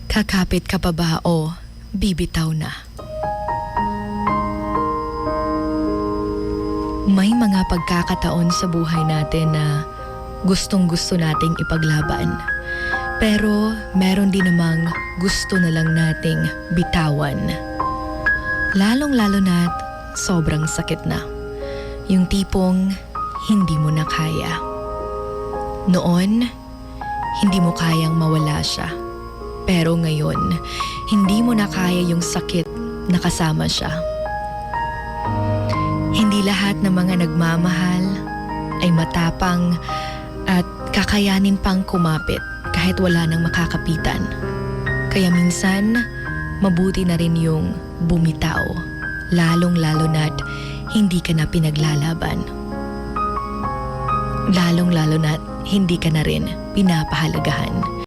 Kakapit ka pa ba o bibitaw na? May mga pagkakataon sa buhay natin na gustong-gusto nating ipaglaban. Pero meron din namang gusto na lang nating bitawan. Lalong-lalo na't sobrang sakit na. Yung tipong hindi mo na kaya. Noon, hindi mo kayang mawala siya. Pero ngayon, hindi mo na kaya yung sakit na kasama siya. Hindi lahat ng mga nagmamahal ay matapang at kakayanin pang kumapit kahit wala nang makakapitan. Kaya minsan, mabuti na rin yung bumitaw, lalong-lalo na't hindi ka na pinaglalaban. Lalong-lalo na't hindi ka na rin pinapahalagahan.